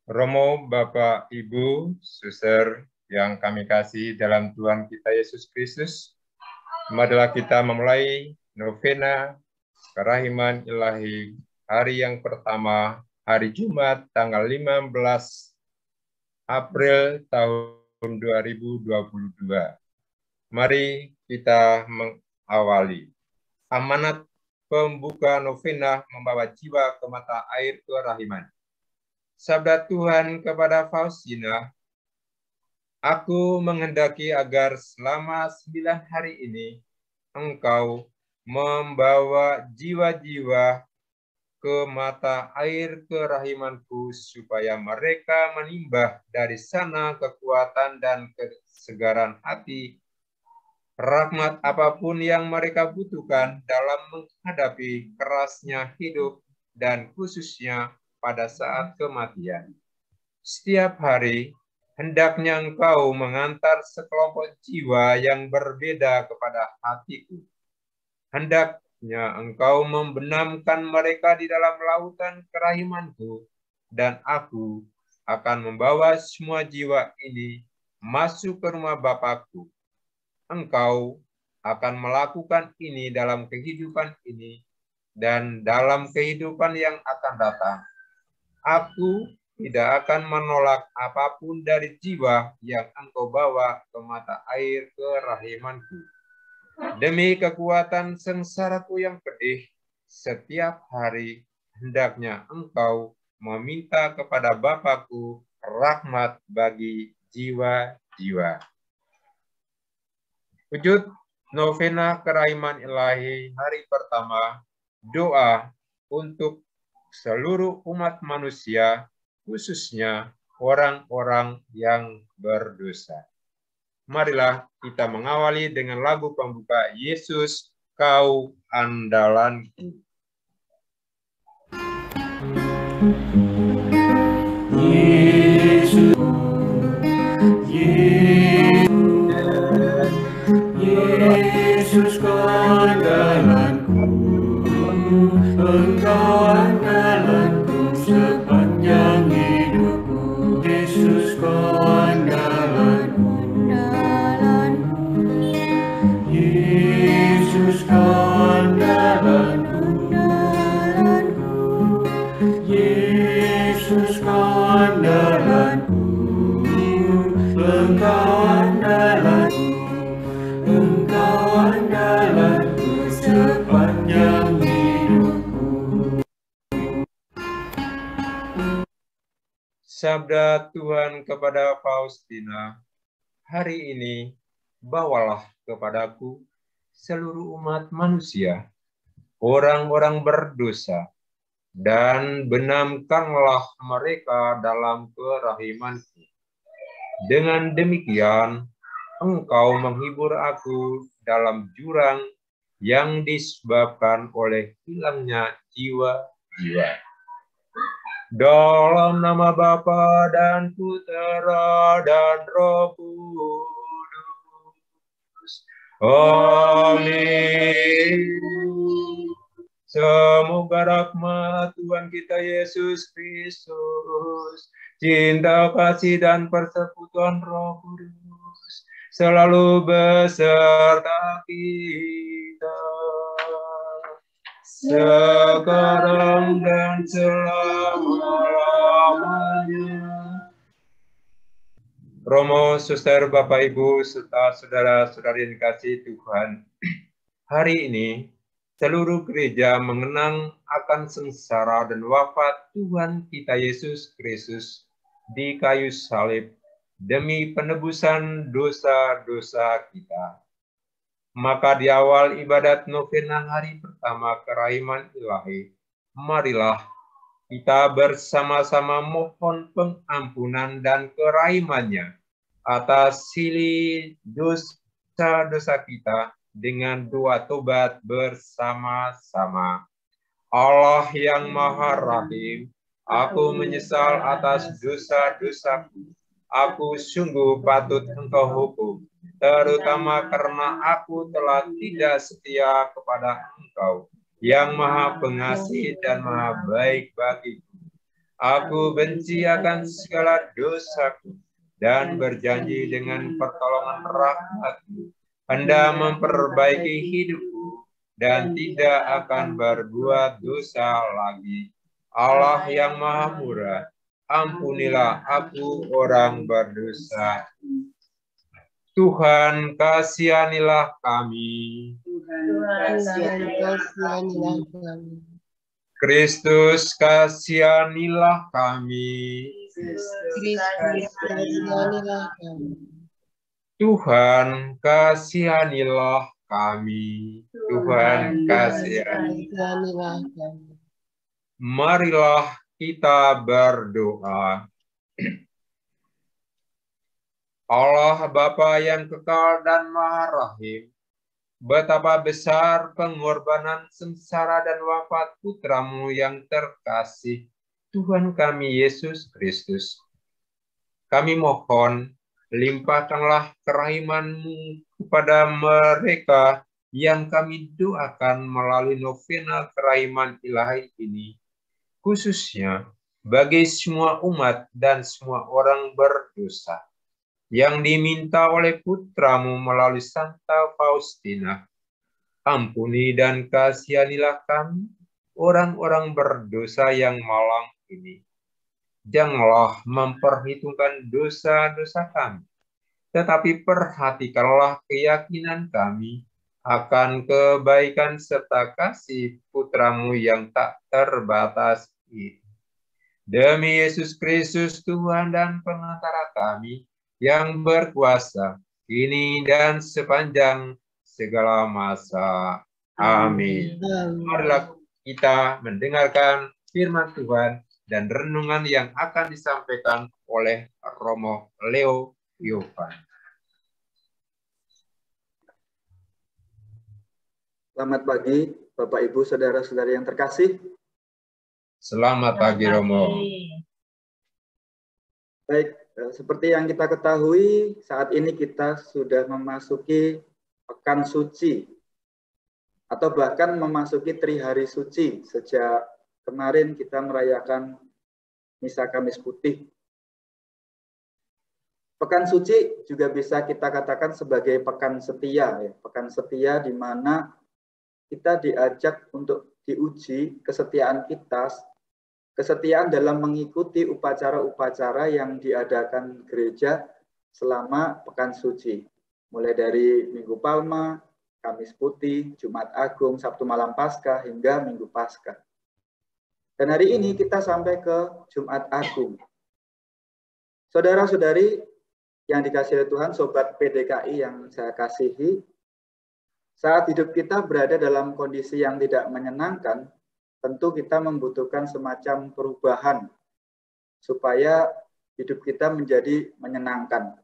Romo, Bapak, Ibu, Suster yang kami kasih dalam Tuhan kita Yesus Kristus, marilah kita memulai novena Kerahiman Ilahi hari yang pertama, hari Jumat tanggal 15 April tahun 2022. Mari kita mengawali. Amanat pembuka novena membawa jiwa ke mata air kerahiman. Sabda Tuhan kepada Faustina, aku menghendaki agar selama 9 hari ini engkau membawa jiwa-jiwa ke mata air kerahimanku supaya mereka menimbah dari sana kekuatan dan kesegaran hati, rahmat apapun yang mereka butuhkan dalam menghadapi kerasnya hidup dan khususnya pada saat kematian. Setiap hari, hendaknya engkau mengantar sekelompok jiwa yang berbeda kepada hatiku. Hendaknya engkau membenamkan mereka di dalam lautan kerahimanku, dan aku akan membawa semua jiwa ini masuk ke rumah Bapakku. Engkau akan melakukan ini dalam kehidupan ini dan dalam kehidupan yang akan datang. Aku tidak akan menolak apapun dari jiwa yang engkau bawa ke mata air kerahimanku. Demi kekuatan sengsaraku yang pedih, setiap hari hendaknya engkau meminta kepada Bapakku rahmat bagi jiwa-jiwa. Wujud novena Kerahiman Ilahi hari pertama, doa untuk seluruh umat manusia, khususnya orang-orang yang berdosa. Marilah kita mengawali dengan lagu pembuka Yesus, Kau Andalanku. Yesus, Yesus kau andalanku, engkau andalanku sepanjang hidupku. Yesus kau andalanku, Yesus kau andalanku, Yesus kau andalanku, engkau andalanku, engkau andalanku sepanjang hidupku. Sabda Tuhan kepada Faustina, hari ini bawalah kepadaku seluruh umat manusia, orang-orang berdosa, dan benamkanlah mereka dalam kerahimanku. Dengan demikian, engkau menghibur aku dalam jurang yang disebabkan oleh hilangnya jiwa-jiwa. Dalam nama Bapa dan Putera dan Roh Kudus. Amin. Semoga rahmat Tuhan kita Yesus Kristus, cinta kasih dan persekutuan Roh Kudus selalu beserta kita sekarang dan selama-lamanya. Romo, Suster, Bapak, Ibu, serta saudara-saudari yang dikasihi Tuhan, hari ini seluruh gereja mengenang akan sengsara dan wafat Tuhan kita Yesus Kristus di kayu salib demi penebusan dosa-dosa kita. Maka di awal ibadat novena hari pertama Kerahiman Ilahi, marilah kita bersama-sama mohon pengampunan dan kerahimannya atas silih dosa-dosa kita dengan doa tobat bersama-sama. Allah yang Maha Rahim, aku menyesal atas dosa-dosaku. Aku sungguh patut Engkau hukum, terutama karena aku telah tidak setia kepada Engkau. yang maha pengasih dan maha baik bagiku. Aku benci akan segala dosaku dan berjanji dengan pertolongan rahmat-Mu Anda memperbaiki hidupku dan tidak akan berbuat dosa lagi. Allah yang maha murah, ampunilah aku orang berdosa. Tuhan, kasihanilah kami. Kasihanilah kami. Kristus, kasihanilah kami. Kristus, kasihanilah kami. Tuhan, kasihanilah kami. Tuhan, Kasihanilah kami. Marilah kita berdoa. Allah Bapa yang kekal dan maha rahim, betapa besar pengorbanan sengsara dan wafat Putra-Mu yang terkasih, Tuhan kami Yesus Kristus. Kami mohon, limpahkanlah kerahiman-Mu kepada mereka yang kami doakan melalui novena kerahiman ilahi ini, khususnya bagi semua umat dan semua orang berdosa yang diminta oleh Putra-Mu melalui Santa Faustina. Ampuni dan kasihanilah kami, orang-orang berdosa yang malang ini. Janganlah memperhitungkan dosa-dosa kami, tetapi perhatikanlah keyakinan kami akan kebaikan serta kasih Putra-Mu yang tak terbatas ini. Demi Yesus Kristus, Tuhan dan pengantara kami, yang berkuasa kini dan sepanjang segala masa. Amin. Marilah kita mendengarkan firman Tuhan dan renungan yang akan disampaikan oleh Romo Leo Yovan. Selamat pagi, Bapak, Ibu, Saudara-saudari yang terkasih. Selamat pagi, Romo. Baik, seperti yang kita ketahui, saat ini kita sudah memasuki Pekan Suci, atau bahkan memasuki Trihari Suci. Sejak kemarin kita merayakan Misa Kamis Putih. Pekan Suci juga bisa kita katakan sebagai pekan setia, ya. Pekan setia di mana kita diajak untuk diuji kesetiaan kita, kesetiaan dalam mengikuti upacara-upacara yang diadakan gereja selama Pekan Suci. Mulai dari Minggu Palma, Kamis Putih, Jumat Agung, Sabtu Malam Paskah, hingga Minggu Paskah. Dan hari ini kita sampai ke Jumat Agung. Saudara-saudari yang dikasihi oleh Tuhan, Sobat PDKI yang saya kasihi, saat hidup kita berada dalam kondisi yang tidak menyenangkan, tentu kita membutuhkan semacam perubahan supaya hidup kita menjadi menyenangkan.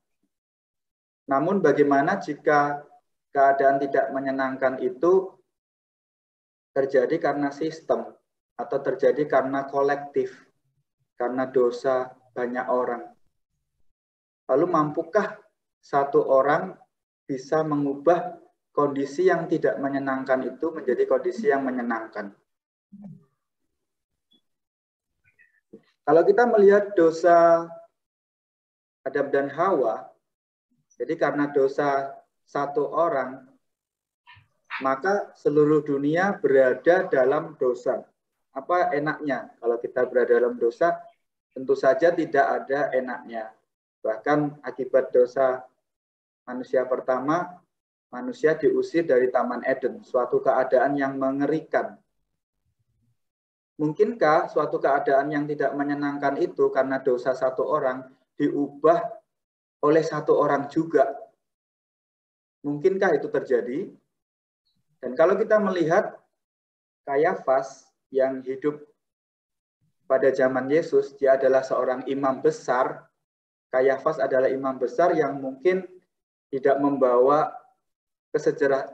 Namun bagaimana jika keadaan tidak menyenangkan itu terjadi karena sistem atau terjadi karena kolektif, karena dosa banyak orang? Lalu mampukah satu orang bisa mengubah kondisi yang tidak menyenangkan itu menjadi kondisi yang menyenangkan? Kalau kita melihat dosa Adam dan Hawa, jadi karena dosa satu orang, maka seluruh dunia berada dalam dosa. Apa enaknya kalau kita berada dalam dosa? Tentu saja tidak ada enaknya. Bahkan akibat dosa manusia pertama, manusia diusir dari Taman Eden, suatu keadaan yang mengerikan. Mungkinkah suatu keadaan yang tidak menyenangkan itu karena dosa satu orang diubah oleh satu orang juga? Mungkinkah itu terjadi? Dan kalau kita melihat Kayafas yang hidup pada zaman Yesus, dia adalah seorang imam besar. Kayafas adalah imam besar yang mungkin tidak membawa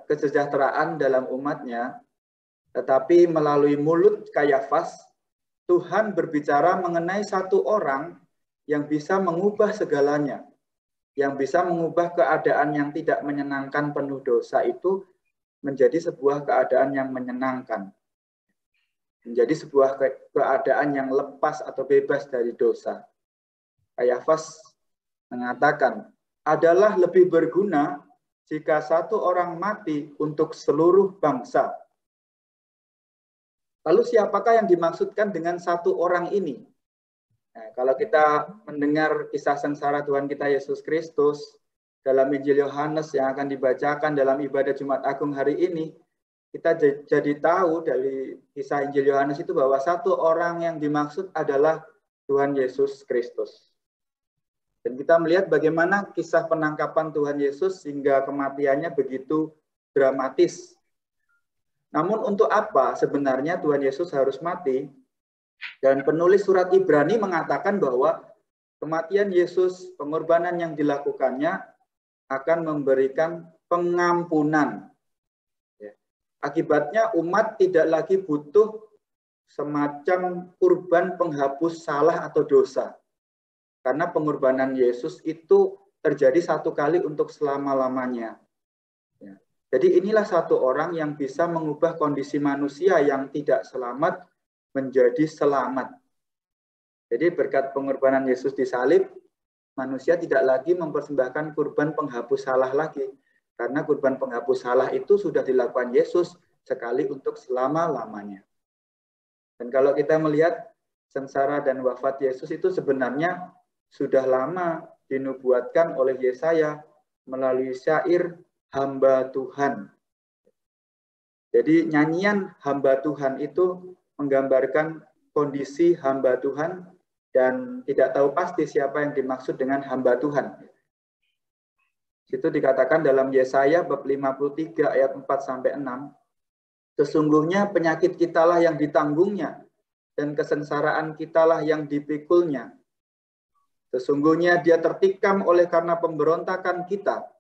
kesejahteraan dalam umatnya, tetapi melalui mulut Kayafas, Tuhan berbicara mengenai satu orang yang bisa mengubah segalanya, yang bisa mengubah keadaan yang tidak menyenangkan penuh dosa itu menjadi sebuah keadaan yang menyenangkan. menjadi sebuah keadaan yang lepas atau bebas dari dosa. Kayafas mengatakan, adalah lebih berguna jika satu orang mati untuk seluruh bangsa. Lalu siapakah yang dimaksudkan dengan satu orang ini? Nah, kalau kita mendengar kisah sengsara Tuhan kita Yesus Kristus dalam Injil Yohanes yang akan dibacakan dalam ibadah Jumat Agung hari ini, kita jadi tahu dari kisah Injil Yohanes itu bahwa satu orang yang dimaksud adalah Tuhan Yesus Kristus. Dan kita melihat bagaimana kisah penangkapan Tuhan Yesus hingga kematiannya begitu dramatis. Namun untuk apa sebenarnya Tuhan Yesus harus mati? Dan penulis surat Ibrani mengatakan bahwa kematian Yesus, pengorbanan yang dilakukannya akan memberikan pengampunan. Akibatnya umat tidak lagi butuh semacam kurban penghapus salah atau dosa. Karena pengorbanan Yesus itu terjadi satu kali untuk selama-lamanya. Jadi inilah satu orang yang bisa mengubah kondisi manusia yang tidak selamat menjadi selamat. Jadi berkat pengorbanan Yesus di salib, manusia tidak lagi mempersembahkan kurban penghapus salah lagi. Karena kurban penghapus salah itu sudah dilakukan Yesus sekali untuk selama-lamanya. Dan kalau kita melihat sengsara dan wafat Yesus itu sebenarnya sudah lama dinubuatkan oleh Yesaya melalui syair hamba Tuhan. Jadi nyanyian hamba Tuhan itu menggambarkan kondisi hamba Tuhan dan tidak tahu pasti siapa yang dimaksud dengan hamba Tuhan. Itu dikatakan dalam Yesaya bab 53 ayat 4-6. Sesungguhnya penyakit kitalah yang ditanggungnya dan kesengsaraan kitalah yang dipikulnya. Sesungguhnya dia tertikam oleh karena pemberontakan kita.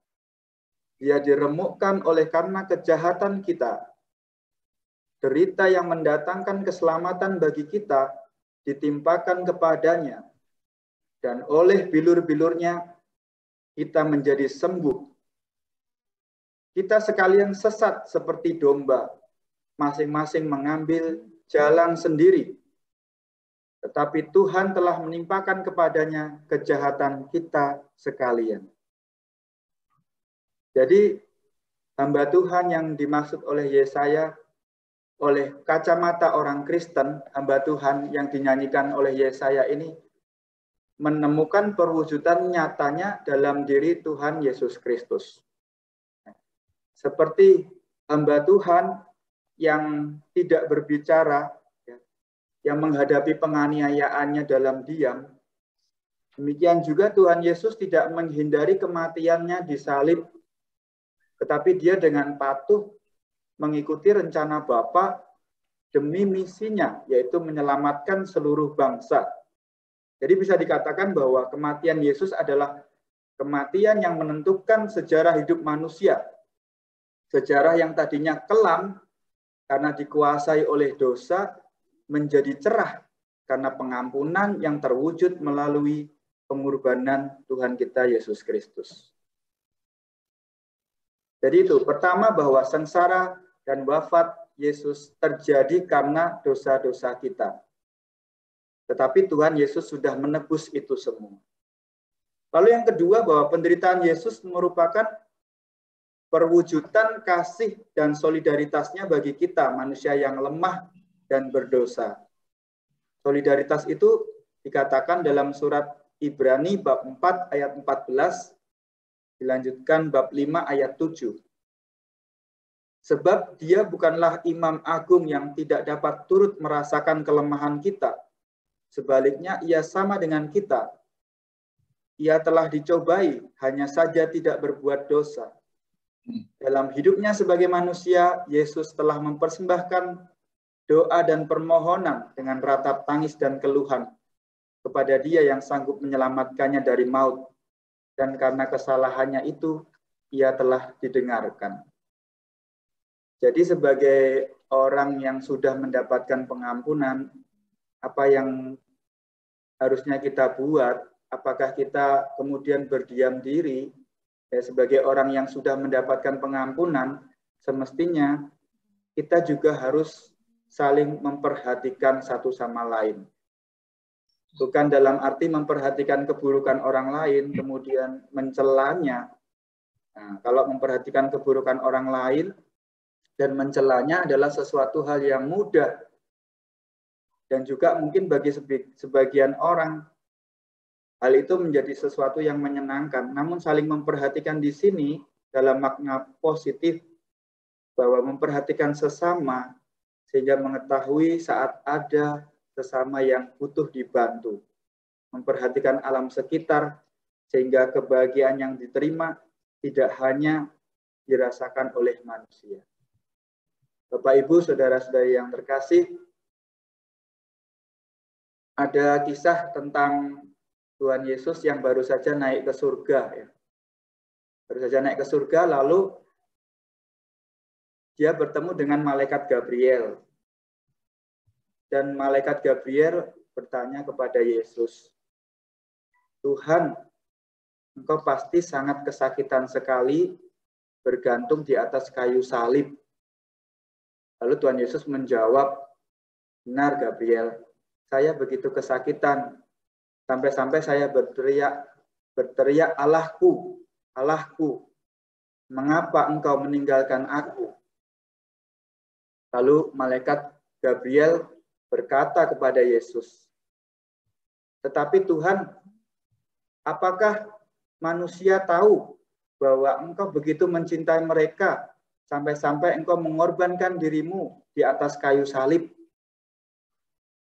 Dia diremukkan oleh karena kejahatan kita. Derita yang mendatangkan keselamatan bagi kita ditimpakan kepadanya. Dan oleh bilur-bilurnya kita menjadi sembuh. Kita sekalian sesat seperti domba. Masing-masing mengambil jalan sendiri. Tetapi Tuhan telah menimpakan kepadanya kejahatan kita sekalian. Jadi hamba Tuhan yang dimaksud oleh Yesaya, oleh kacamata orang Kristen, hamba Tuhan yang dinyanyikan oleh Yesaya ini menemukan perwujudan nyatanya dalam diri Tuhan Yesus Kristus. Seperti hamba Tuhan yang tidak berbicara, yang menghadapi penganiayaannya dalam diam. Demikian juga Tuhan Yesus tidak menghindari kematiannya di salib, tetapi dia dengan patuh mengikuti rencana Bapa demi misinya, yaitu menyelamatkan seluruh bangsa. Jadi bisa dikatakan bahwa kematian Yesus adalah kematian yang menentukan sejarah hidup manusia. Sejarah yang tadinya kelam karena dikuasai oleh dosa, menjadi cerah karena pengampunan yang terwujud melalui pengorbanan Tuhan kita Yesus Kristus. Jadi itu, pertama bahwa sengsara dan wafat Yesus terjadi karena dosa-dosa kita. Tetapi Tuhan Yesus sudah menebus itu semua. Lalu yang kedua bahwa penderitaan Yesus merupakan perwujudan kasih dan solidaritasnya bagi kita, manusia yang lemah dan berdosa. Solidaritas itu dikatakan dalam surat Ibrani bab 4 ayat 14, dilanjutkan bab 5 ayat 7. Sebab dia bukanlah imam agung yang tidak dapat turut merasakan kelemahan kita. Sebaliknya ia sama dengan kita. Ia telah dicobai, hanya saja tidak berbuat dosa. Dalam hidupnya sebagai manusia, Yesus telah mempersembahkan doa dan permohonan dengan ratap tangis dan keluhan kepada Dia yang sanggup menyelamatkannya dari maut. Dan karena kesalahannya itu, Ia telah didengarkan. Jadi sebagai orang yang sudah mendapatkan pengampunan, apa yang harusnya kita buat? Apakah kita kemudian berdiam diri? Ya, sebagai orang yang sudah mendapatkan pengampunan, semestinya kita juga harus saling memperhatikan satu sama lain. Bukan dalam arti memperhatikan keburukan orang lain, kemudian mencelanya. Nah, kalau memperhatikan keburukan orang lain dan mencelanya adalah sesuatu hal yang mudah. Dan juga mungkin bagi sebagian orang, hal itu menjadi sesuatu yang menyenangkan. Namun saling memperhatikan di sini dalam makna positif, bahwa memperhatikan sesama sehingga mengetahui saat ada sesama yang butuh dibantu. Memperhatikan alam sekitar sehingga kebahagiaan yang diterima tidak hanya dirasakan oleh manusia. Bapak, Ibu, saudara-saudari yang terkasih, ada kisah tentang Tuhan Yesus yang baru saja naik ke surga. Ya. Baru saja naik ke surga, lalu dia bertemu dengan malaikat Gabriel. Dan malaikat Gabriel bertanya kepada Yesus, Tuhan, engkau pasti sangat kesakitan sekali bergantung di atas kayu salib. Lalu Tuhan Yesus menjawab, benar Gabriel, saya begitu kesakitan. Sampai-sampai saya berteriak, Allahku, Allahku, mengapa engkau meninggalkan aku? Lalu malaikat Gabriel berkata kepada Yesus, tetapi Tuhan, apakah manusia tahu bahwa engkau begitu mencintai mereka sampai-sampai engkau mengorbankan dirimu di atas kayu salib?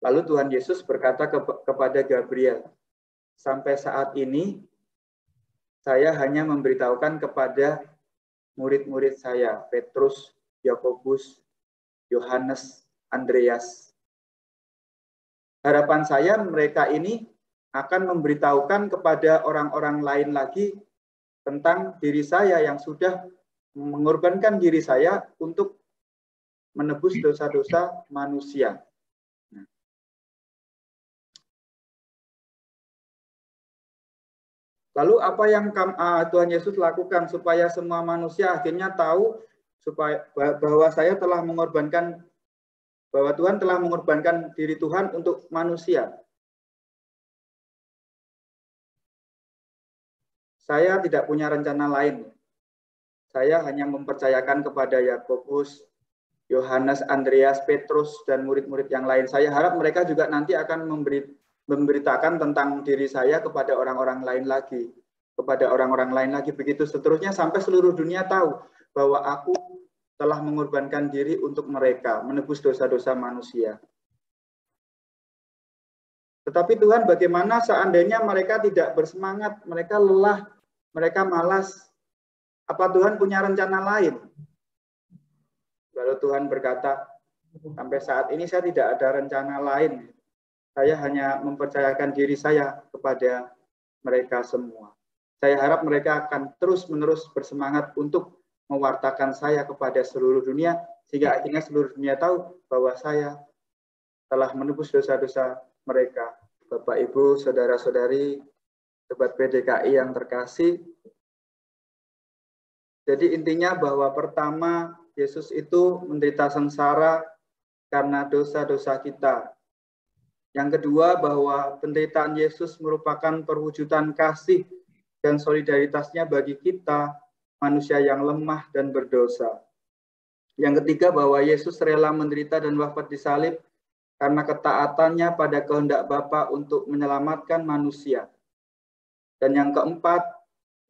Lalu Tuhan Yesus berkata kepada Gabriel, sampai saat ini saya hanya memberitahukan kepada murid-murid saya, Petrus, Yakobus, Yohanes, Andreas. Harapan saya mereka ini akan memberitahukan kepada orang-orang lain lagi tentang diri saya yang sudah mengorbankan diri saya untuk menebus dosa-dosa manusia. Lalu apa yang Tuhan Yesus lakukan supaya semua manusia akhirnya tahu bahwa saya telah mengorbankan, bahwa Tuhan telah mengorbankan diri Tuhan untuk manusia. Saya tidak punya rencana lain. Saya hanya mempercayakan kepada Yakobus, Yohanes, Andreas, Petrus, dan murid-murid yang lain. Saya harap mereka juga nanti akan memberitakan tentang diri saya kepada orang-orang lain lagi. Kepada orang-orang lain lagi. Begitu seterusnya sampai seluruh dunia tahu bahwa aku telah mengorbankan diri untuk mereka, menebus dosa-dosa manusia. Tetapi Tuhan, bagaimana seandainya mereka tidak bersemangat, mereka lelah, mereka malas? Apa Tuhan punya rencana lain? Lalu Tuhan berkata, sampai saat ini saya tidak ada rencana lain. Saya hanya mempercayakan diri saya kepada mereka semua. Saya harap mereka akan terus-menerus bersemangat untuk mewartakan saya kepada seluruh dunia, sehingga akhirnya seluruh dunia tahu bahwa saya telah menebus dosa-dosa mereka. Bapak, Ibu, saudara-saudari, sobat PDKI yang terkasih. Jadi intinya bahwa pertama, Yesus itu menderita sengsara karena dosa-dosa kita. Yang kedua, bahwa penderitaan Yesus merupakan perwujudan kasih dan solidaritasnya bagi kita, manusia yang lemah dan berdosa. Yang ketiga, bahwa Yesus rela menderita dan wafat di salib karena ketaatannya pada kehendak Bapa untuk menyelamatkan manusia. Dan yang keempat,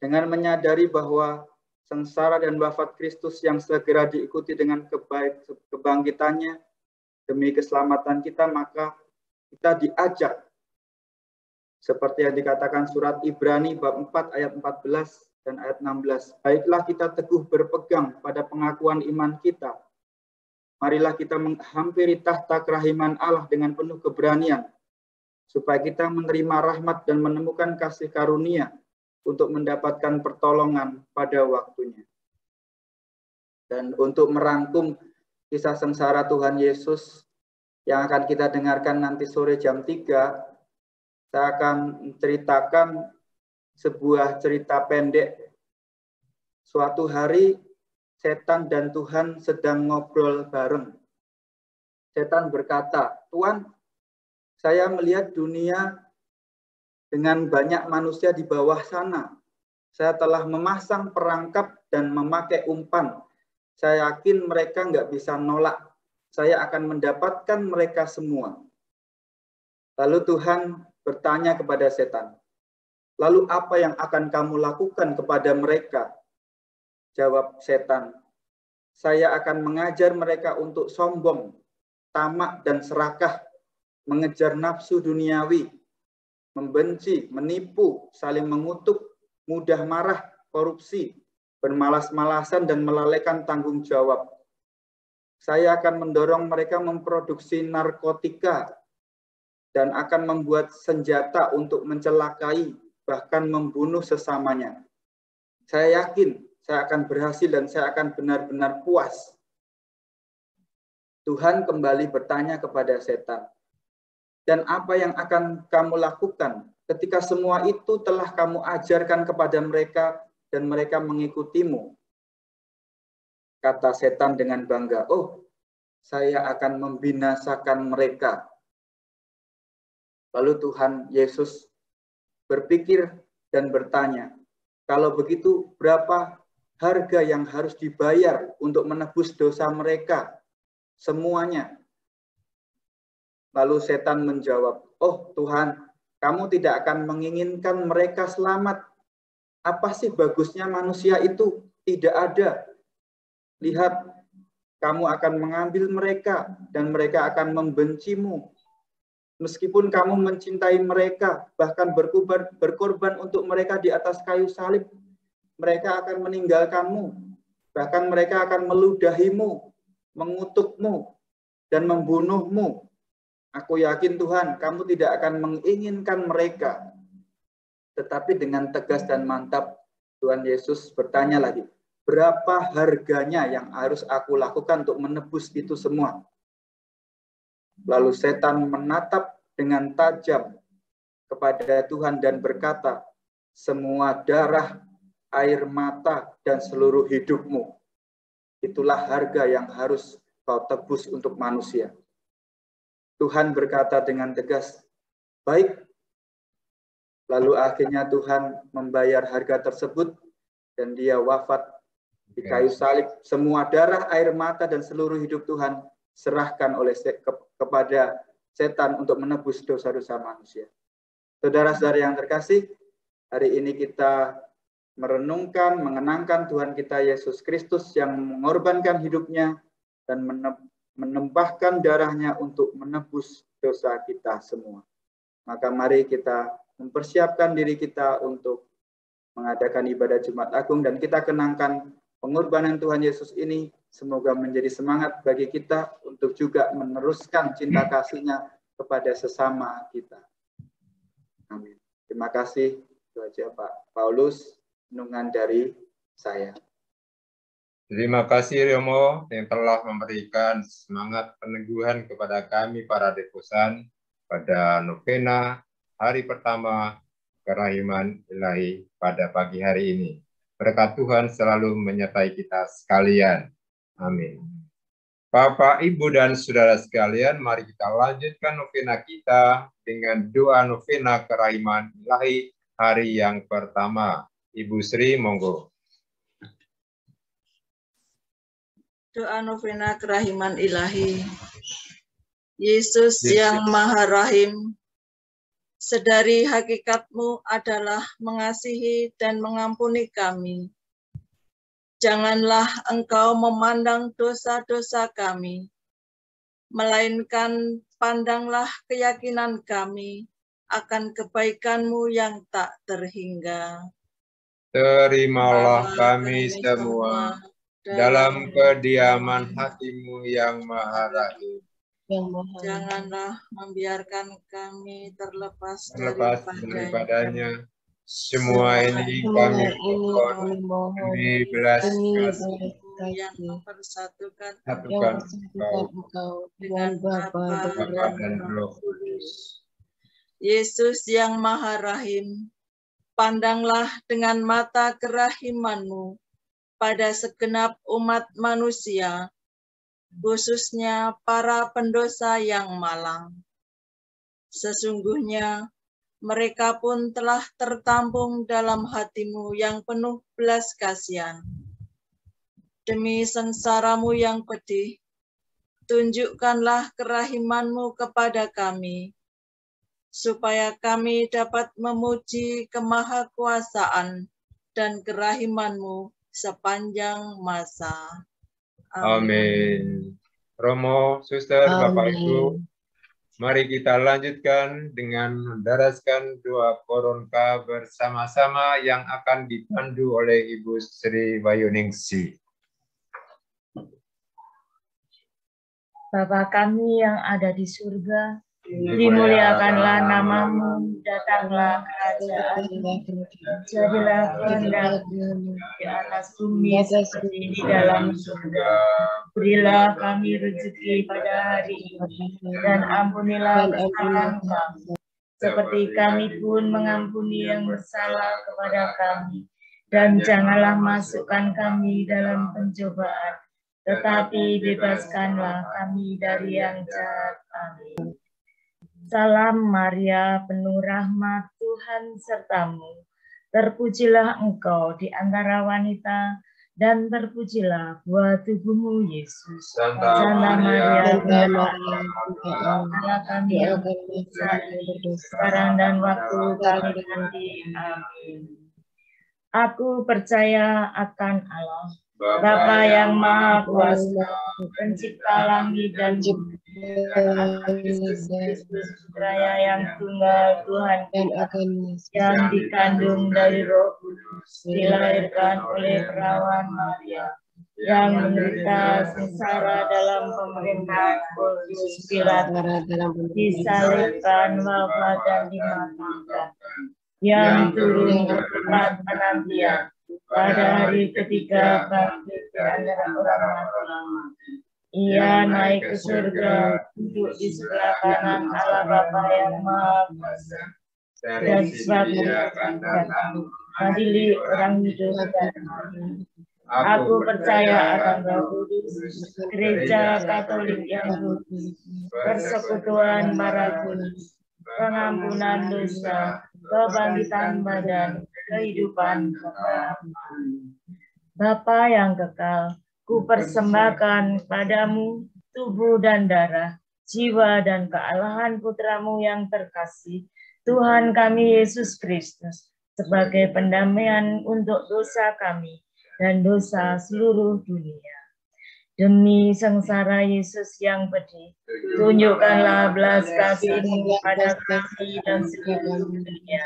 dengan menyadari bahwa sengsara dan wafat Kristus yang segera diikuti dengan kebangkitannya demi keselamatan kita, maka kita diajak seperti yang dikatakan surat Ibrani bab 4 ayat 14 dan ayat 16. Baiklah kita teguh berpegang pada pengakuan iman kita. Marilah kita menghampiri tahta kerahiman Allah dengan penuh keberanian, supaya kita menerima rahmat dan menemukan kasih karunia untuk mendapatkan pertolongan pada waktunya. Dan untuk merangkum kisah sengsara Tuhan Yesus yang akan kita dengarkan nanti sore jam 3, saya akan menceritakan sebuah cerita pendek. Suatu hari setan dan Tuhan sedang ngobrol bareng. Setan berkata, Tuhan, saya melihat dunia dengan banyak manusia di bawah sana. Saya telah memasang perangkap dan memakai umpan. Saya yakin mereka nggak bisa nolak. Saya akan mendapatkan mereka semua. Lalu Tuhan bertanya kepada setan, lalu apa yang akan kamu lakukan kepada mereka? Jawab setan, saya akan mengajar mereka untuk sombong, tamak dan serakah, mengejar nafsu duniawi, membenci, menipu, saling mengutuk, mudah marah, korupsi, bermalas-malasan dan melalaikan tanggung jawab. Saya akan mendorong mereka memproduksi narkotika dan akan membuat senjata untuk mencelakai, bahkan membunuh sesamanya. Saya yakin saya akan berhasil dan saya akan benar-benar puas. Tuhan kembali bertanya kepada setan, dan apa yang akan kamu lakukan ketika semua itu telah kamu ajarkan kepada mereka dan mereka mengikutimu? Kata setan dengan bangga, oh, saya akan membinasakan mereka. Lalu Tuhan Yesus berpikir dan bertanya, kalau begitu berapa harga yang harus dibayar untuk menebus dosa mereka? Semuanya. Lalu setan menjawab, oh Tuhan, kamu tidak akan menginginkan mereka selamat. Apa sih bagusnya manusia itu? Tidak ada. Lihat, kamu akan mengambil mereka dan mereka akan membencimu. Meskipun kamu mencintai mereka, bahkan berkorban untuk mereka di atas kayu salib, mereka akan meninggalkanmu. Bahkan mereka akan meludahimu, mengutukmu, dan membunuhmu. Aku yakin Tuhan, kamu tidak akan menginginkan mereka. Tetapi dengan tegas dan mantap, Tuhan Yesus bertanya lagi, berapa harganya yang harus aku lakukan untuk menebus itu semua? Lalu setan menatap dengan tajam kepada Tuhan dan berkata, semua darah, air mata, dan seluruh hidupmu, itulah harga yang harus kau tebus untuk manusia. Tuhan berkata dengan tegas, baik. Lalu akhirnya Tuhan membayar harga tersebut dan dia wafat di kayu salib. Semua darah, air mata, dan seluruh hidup Tuhan serahkan oleh kepada setan untuk menebus dosa-dosa manusia. Saudara-saudara yang terkasih, hari ini kita merenungkan, mengenangkan Tuhan kita Yesus Kristus yang mengorbankan hidupnya dan menempahkan darahnya untuk menebus dosa kita semua. Maka mari kita mempersiapkan diri kita untuk mengadakan ibadah Jumat Agung dan kita kenangkan pengorbanan Tuhan Yesus ini. Semoga menjadi semangat bagi kita untuk juga meneruskan cinta kasih-Nya kepada sesama kita. Amin. Terima kasih. Itu aja Pak Paulus, renungan dari saya. Terima kasih Romo yang telah memberikan semangat peneguhan kepada kami para devosan pada novena hari pertama Kerahiman Ilahi pada pagi hari ini. Berkat Tuhan selalu menyertai kita sekalian. Amin. Bapak, Ibu, dan saudara sekalian, mari kita lanjutkan novena kita dengan doa novena Kerahiman Ilahi hari yang pertama. Ibu Sri, monggo. Doa novena Kerahiman Ilahi. Yesus yang Maha Rahim, sedari hakikatmu adalah mengasihi dan mengampuni kami. Janganlah Engkau memandang dosa-dosa kami, melainkan pandanglah keyakinan kami akan kebaikan-Mu yang tak terhingga. Terimalah kami semua dalam kediaman hati-Mu yang Maha Rahim. Janganlah membiarkan kami terlepas daripadanya. Semua ini kami mohon demi belas kasih yang mempersatukan Engkau dengan Bapa dan Roh Kudus. Yesus yang Maha Rahim, pandanglah dengan mata kerahiman-Mu pada segenap umat manusia khususnya para pendosa yang malang. Sesungguhnya mereka pun telah tertampung dalam hati-Mu yang penuh belas kasihan. Demi sengsara-Mu yang pedih, tunjukkanlah kerahiman-Mu kepada kami, supaya kami dapat memuji kemahakuasaan dan kerahiman-Mu sepanjang masa. Amin. Romo, Suster, Bapak, Ibu, mari kita lanjutkan dengan mendaraskan doa Koronka bersama-sama yang akan dipandu oleh Ibu Sri Wahyuningsi. Bapa kami yang ada di surga, dimuliakanlah nama-Mu, datanglah kerajaan-Mu, jadilah kehendak-Mu di atas bumi seperti di dalam surga. Berilah kami rezeki pada hari ini, dan ampunilah kesalahan kami, seperti kami pun mengampuni yang bersalah kepada kami. Dan janganlah masukkan kami dalam pencobaan, tetapi bebaskanlah kami dari yang jahat. Amin. Salam Maria, penuh rahmat, Tuhan sertamu. Terpujilah engkau di antara wanita, dan terpujilah buah tubuhmu, Yesus. Santa Maria, Allah kami yang berdosa, sekarang dan waktu kami nanti. Amin. Aku percaya akan Allah, Bapa yang Maha Kuasa, Pencipta langit dan bumi, dan Yesus Kristus, Putranya yang tunggal Tuhan kita, yang dikandung dari Roh Kudus, dilahirkan oleh perawan Maria, yang menderita sengsara dalam pemerintahan Pontius Pilatus, disalibkan, wafat dan dimatangkan, yang turun ke tempat penantian, pada hari ketiga bangkit di antara orang mati. Ia naik ke surga, duduk di sebelah kanan Allah Bapa yang Maha Kuasa, dan suatu akan datang mengadili orang hidup dan mati. Aku percaya akan Roh Kudus, Gereja Katolik yang kudus, persekutuan para kudus, pengampunan dosa, kebangkitan badan, kehidupan kekal. Bapa yang kekal, ku persembahkan padamu tubuh dan darah, jiwa dan kealahan Putramu yang terkasih, Tuhan kami Yesus Kristus, sebagai pendamaian untuk dosa kami dan dosa seluruh dunia. Demi sengsara Yesus yang pedih, tunjukkanlah belas kasih-Mu pada kami dan seluruh dunia.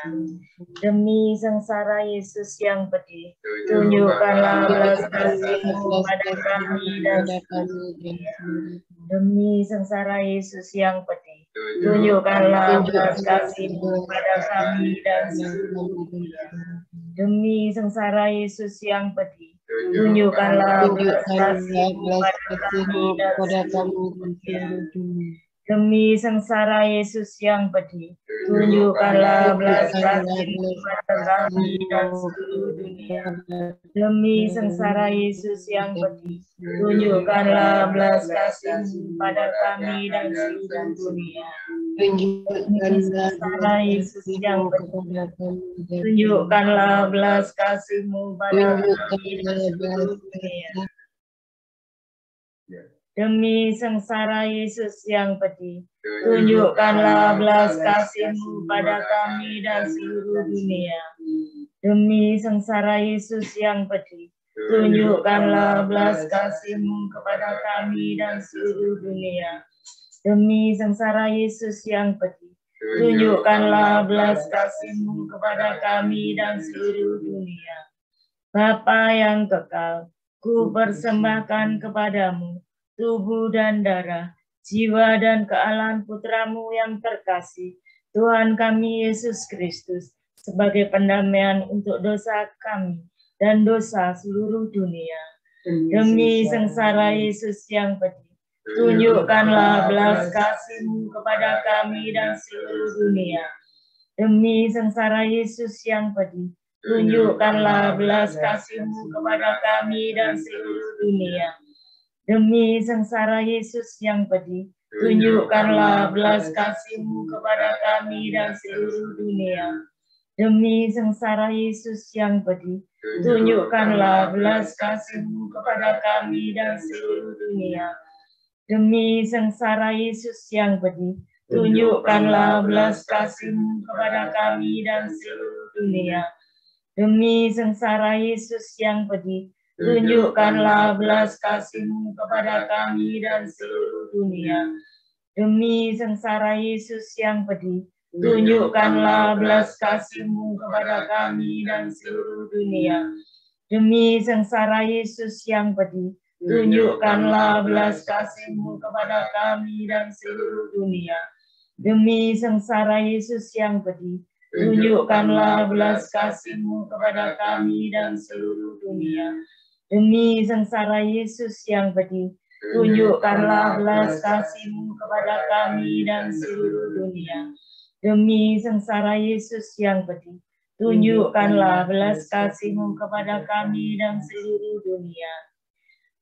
Demi sengsara Yesus yang pedih, tunjukkanlah belas kasih-Mu pada kami dan seluruh dunia. Demi sengsara Yesus yang pedih, tunjukkanlah belas kasih-Mu pada kami dan seluruh dunia. Demi sengsara Yesus yang pedih, tunjukkanlah belas kasih-Mu pada kami dan seluruh dunia. Demi sengsara Yesus yang pedih, tunjukkanlah belas kasih-Mu pada kami dan seluruh dunia. Demi sengsara Yesus yang pedih, tunjukkanlah belas kasih-Mu pada kami dan seluruh dunia. Demi sengsara Yesus yang pedih, tunjukkanlah belas kasih-Mu pada kami dan seluruh dunia. Demi sengsara Yesus yang pedih, tunjukkanlah belas kasih-Mu pada kami dan seluruh dunia. Demi sengsara Yesus yang pedih, tunjukkanlah belas kasih-Mu kepada kami dan seluruh dunia. Demi sengsara Yesus yang pedih, tunjukkanlah belas kasih-Mu kepada kami dan seluruh dunia. Bapa yang kekal, ku persembahkan kepadamu tubuh dan darah, jiwa dan kealahan Putramu yang terkasih, Tuhan kami Yesus Kristus, sebagai pendamaian untuk dosa kami dan dosa seluruh dunia. Demi sengsara Yesus yang pedih, tunjukkanlah belas kasih-Mu kepada kami dan seluruh dunia. Demi sengsara Yesus yang pedih, tunjukkanlah belas kasih-Mu kepada kami dan seluruh dunia. Demi sengsara Yesus yang pedih, tunjukkanlah belas kasih-Mu kepada kami dan seluruh dunia. Demi sengsara Yesus yang pedih, tunjukkanlah belas kasih-Mu kepada kami dan seluruh dunia. Demi sengsara Yesus yang pedih, tunjukkanlah belas kasih-Mu kepada kami dan seluruh dunia. Demi sengsara Yesus yang pedih, tunjukkanlah belas kasih-Mu kepada kami dan seluruh dunia. Demi sengsara Yesus yang pedih, tunjukkanlah belas kasih-Mu kepada kami dan seluruh dunia. Demi sengsara Yesus yang pedih, tunjukkanlah belas kasih-Mu kepada kami dan seluruh dunia. Demi sengsara Yesus yang pedih, tunjukkanlah belas kasih-Mu kepada kami dan seluruh dunia. Demi sengsara Yesus yang pedih, tunjukkanlah belas kasih-Mu kepada kami dan seluruh dunia. Demi sengsara Yesus yang pedih, tunjukkanlah belas kasih-Mu kepada kami dan seluruh dunia.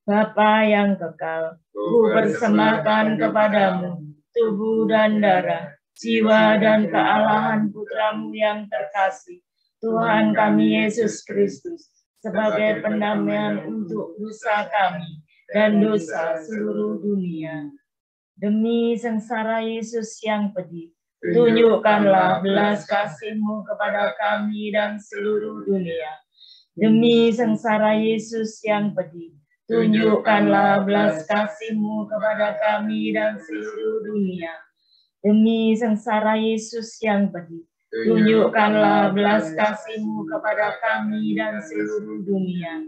Bapa yang kekal, ku persembahkan kepadamu tubuh dan darah, jiwa dan kealahan Putra-Mu yang terkasih, Tuhan kami Yesus Kristus, sebagai pendamaian untuk dosa kami dan dosa seluruh dunia. Demi sengsara Yesus yang pedih, tunjukkanlah belas kasih-Mu kepada kami dan seluruh dunia. Demi sengsara Yesus yang pedih, tunjukkanlah belas kasih-Mu kepada kami dan seluruh dunia. Demi sengsara Yesus yang pedih, tunjukkanlah belas kasih-Mu kepada kami dan seluruh dunia.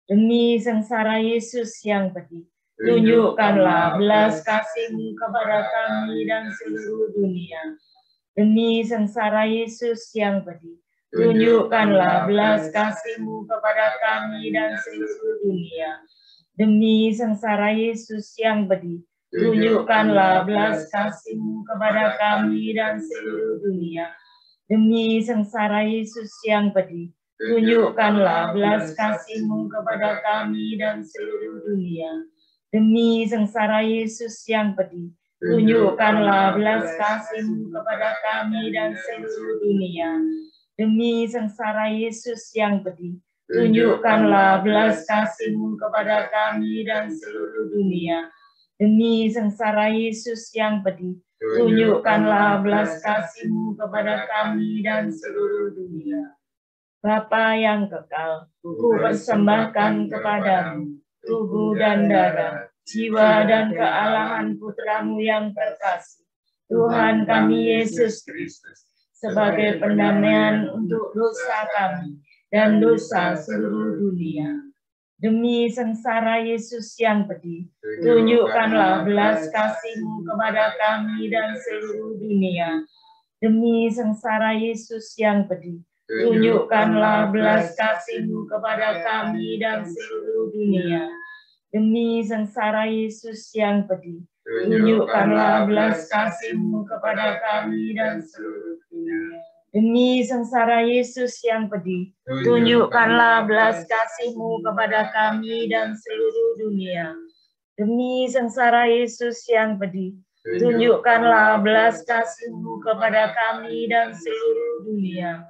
Demi sengsara Yesus yang pedih, tunjukkanlah belas kasih-Mu kepada kami dan seluruh dunia. Demi sengsara Yesus yang pedih, tunjukkanlah belas kasih-Mu kepada kami dan seluruh dunia. Demi sengsara Yesus yang pedih, tunjukkanlah belas kasih-Mu kepada kami dan seluruh dunia. Demi sengsara Yesus yang pedih, tunjukkanlah belas kasih-Mu kepada kami dan seluruh dunia. Demi sengsara Yesus yang pedih, tunjukkanlah belas kasih-Mu kepada kami dan seluruh dunia. Demi sengsara Yesus yang pedih, tunjukkanlah belas kasih-Mu kepada kami dan seluruh dunia. Demi sengsara Yesus yang pedih, tunjukkanlah belas kasih-Mu kepada kami dan seluruh dunia. Bapa yang kekal, ku persembahkan kepadamu tubuh dan darah, jiwa dan kealahan Putra-Mu yang terkasih, Tuhan kami Yesus Kristus, sebagai pendamaian untuk dosa kami dan dosa seluruh dunia. Demi sengsara Yesus yang pedih, tunjukkanlah belas kasih-Mu kepada kami dan seluruh dunia. Demi sengsara Yesus yang pedih, tunjukkanlah belas kasih-Mu kepada kami dan seluruh dunia. Demi sengsara Yesus yang pedih, tunjukkanlah belas kasih-Mu kepada kami dan seluruh dunia. Demi sengsara Yesus yang pedih, tunjukkanlah belas kasih-Mu kepada kami dan seluruh dunia. Demi sengsara Yesus yang pedih, tunjukkanlah belas kasih-Mu kepada kami dan seluruh dunia.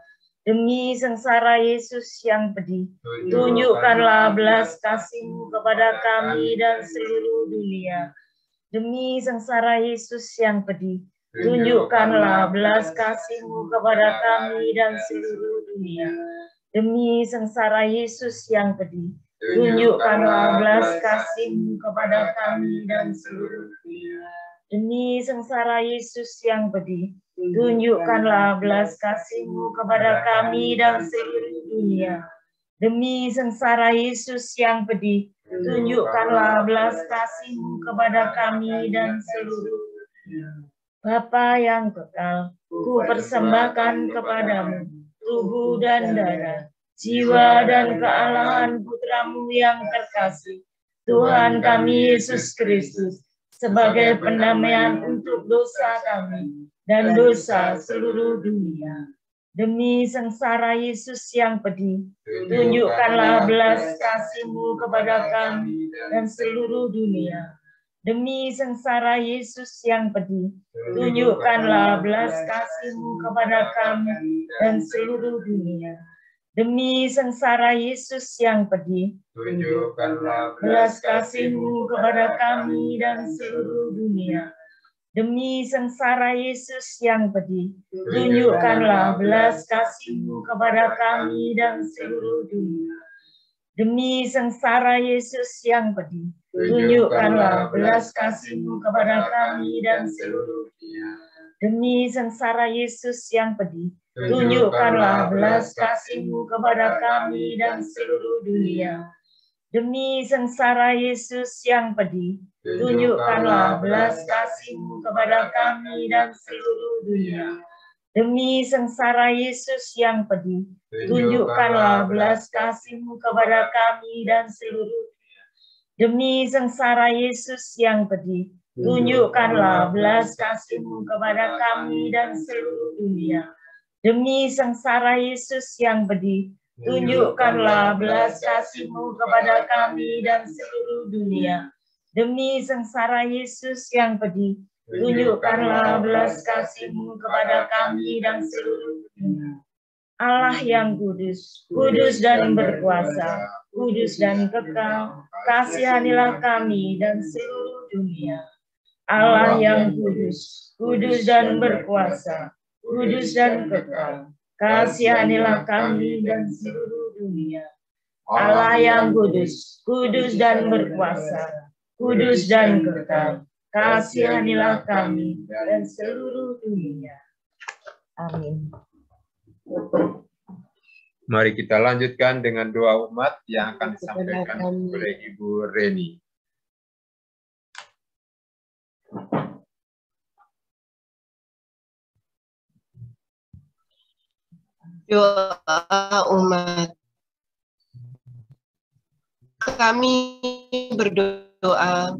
Demi sengsara Yesus yang pedih, tunjukkanlah belas kasih-Mu kepada kami dan seluruh dunia. Demi sengsara Yesus yang pedih, tunjukkanlah belas kasih-Mu kepada kami dan seluruh dunia. Demi sengsara Yesus yang pedih, tunjukkanlah belas kasih-Mu kepada kami dan seluruh dunia. Demi sengsara Yesus yang pedih, tunjukkanlah belas kasih-Mu kepada kami dan seluruh dunia. Demi sengsara Yesus yang pedih, tunjukkanlah belas kasih-Mu kepada kami dan seluruh dunia. Bapa yang kekal, ku persembahkan kepadamu tubuh dan darah, jiwa dan kealahan Putra-Mu yang terkasih, Tuhan kami Yesus Kristus, sebagai pendamaian untuk dosa kami dan dosa seluruh dunia. Demi sengsara Yesus yang pedih, tunjukkanlah belas kasih-Mu kepada kami dan seluruh dunia. Demi sengsara Yesus yang pedih, tunjukkanlah belas kasih-Mu kepada kami dan seluruh dunia. Demi sengsara Yesus yang pedih, Tunjukkanlah belas kasih-Mu kepada kami dan seluruh dunia. Demi sengsara Yesus yang pedih, tunjukkanlah belas kasih-Mu kepada kami dan seluruh dunia. Demi sengsara Yesus yang pedih, tunjukkanlah belas kasih-Mu kepada kami dan seluruh dunia. Demi sengsara Yesus yang pedih, tunjukkanlah belas kasih-Mu kepada kami dan seluruh dunia. Demi sengsara Yesus yang pedih, tunjukkanlah belas kasih-Mu kepada kami dan seluruh dunia. Demi sengsara Yesus yang pedih, tunjukkanlah belas kasih-Mu kepada kami dan seluruh dunia. Demi sengsara Yesus yang pedih, tunjukkanlah belas kasih-Mu kepada kami dan seluruh dunia. Demi sengsara Yesus yang pedih, tunjukkanlah belas kasih-Mu kepada kami dan seluruh dunia. Demi sengsara Yesus yang pedih, tunjukkanlah belas kasih-Mu kepada kami dan seluruh dunia. Allah yang kudus, kudus dan berkuasa, kudus dan kekal, kasihanilah kami dan seluruh dunia. Allah yang kudus, kudus dan berkuasa, kudus dan kekal, kasihanilah kami dan seluruh dunia. Allah yang kudus, kudus dan berkuasa, kudus dan kekal, kasihanilah kami dan seluruh dunia. Amin. Mari kita lanjutkan dengan doa umat yang akan disampaikan oleh Ibu Reni. Doa umat. Kami berdoa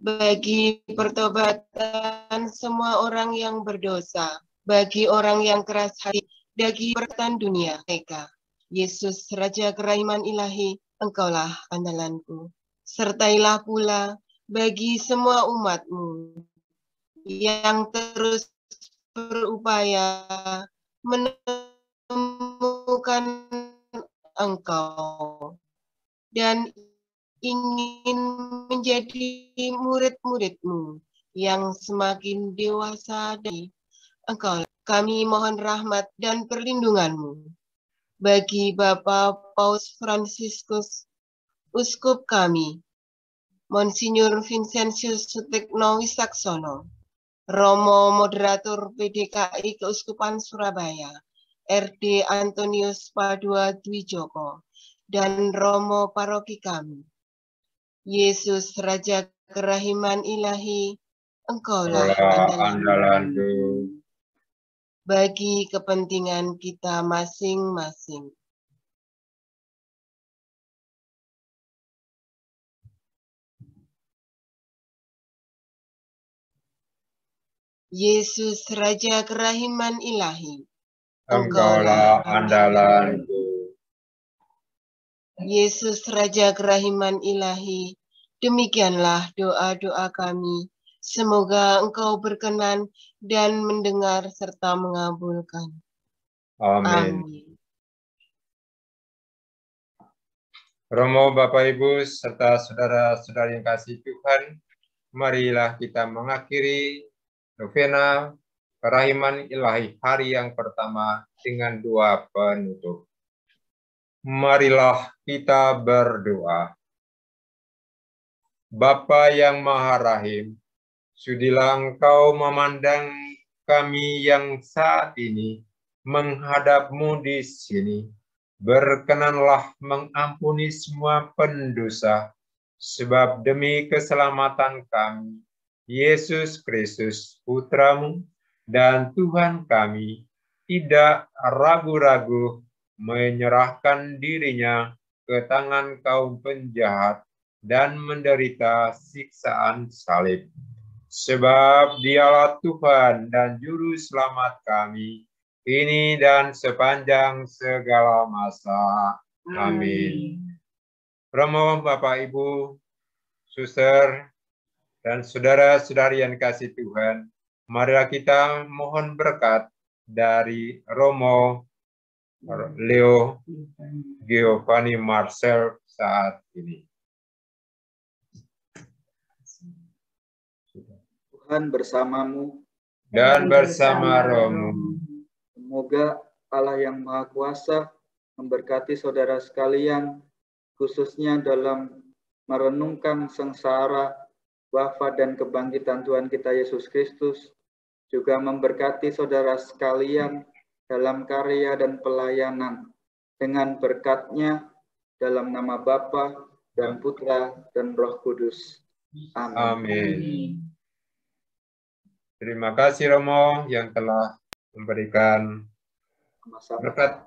bagi pertobatan semua orang yang berdosa, bagi orang yang keras hati, bagi pertobatan dunia mereka. Yesus, Raja Kerahiman Ilahi, Engkaulah andalanku. Sertailah pula bagi semua umat-Mu yang terus berupaya menemukan Engkau dan ingin menjadi murid-murid-Mu yang semakin dewasa dari Engkau. Kami mohon rahmat dan perlindungan-Mu bagi Bapak Paus Fransiskus, Uskup kami, Monsinyur Vincentius Sutekno Wisaksono, Romo Moderator PDKI Keuskupan Surabaya, RD Antonius Padua Dwijoko, dan Romo Paroki kami. Yesus, Raja Kerahiman Ilahi, Engkaulah andalanku. Bagi kepentingan kita masing-masing. Yesus, Raja Kerahiman Ilahi, Engkaulah andalanku. Yesus, Raja Kerahiman Ilahi, demikianlah doa-doa kami. Semoga Engkau berkenan dan mendengar serta mengabulkan. Amin. Amin. Romo, Bapak, Ibu, serta saudara-saudari yang kasih Tuhan, marilah kita mengakhiri novena Kerahiman Ilahi hari yang pertama dengan doa penutup. Marilah kita berdoa. Bapa yang Maha Rahim, sudilah Engkau memandang kami yang saat ini menghadap-Mu di sini. Berkenanlah mengampuni semua pendosa, sebab demi keselamatan kami, Yesus Kristus, Putra-Mu dan Tuhan kami, tidak ragu-ragu menyerahkan dirinya ke tangan kaum penjahat dan menderita siksaan salib. Sebab Dialah Tuhan dan Juru Selamat kami, kini dan sepanjang segala masa. Amin. Romo, Bapak, Ibu, suster, dan saudara-saudari yang dikasihi Tuhan, marilah kita mohon berkat dari Romo Leo Giovanni Marcel saat ini. Tuhan bersamamu Dan bersama rohmu. Semoga Allah yang Maha Kuasa memberkati saudara sekalian, khususnya dalam merenungkan sengsara, wafat dan kebangkitan Tuhan kita Yesus Kristus, juga memberkati saudara sekalian dalam karya dan pelayanan dengan berkat-Nya dalam nama Bapa dan Putra dan Roh Kudus. Amin. Amin. Terima kasih Romo yang telah memberikan berkat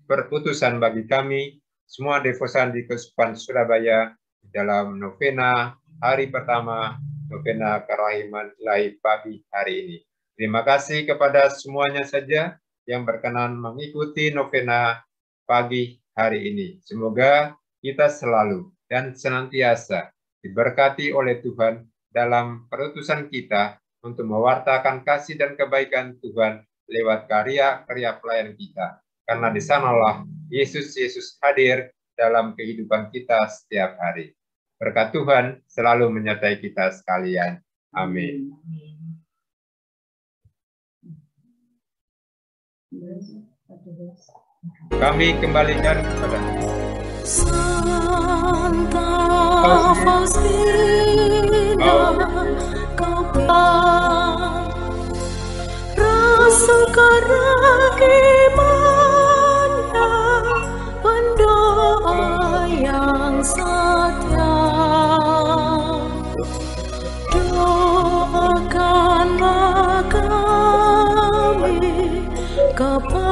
perputusan bagi kami semua devosan di Keuskupan Surabaya dalam novena hari pertama novena Kerahiman Ilahi pagi hari ini. Terima kasih kepada semuanya saja yang berkenan mengikuti novena pagi hari ini. Semoga kita selalu dan senantiasa diberkati oleh Tuhan dalam perutusan kita untuk mewartakan kasih dan kebaikan Tuhan lewat karya-karya pelayan kita. Karena di sanalah Yesus hadir dalam kehidupan kita setiap hari. Berkat Tuhan selalu menyertai kita sekalian. Amin. Kami kembalikan kepada Santa Faustina, Rasul keragimannya, pendoa yang setia, doakanlah kami kepada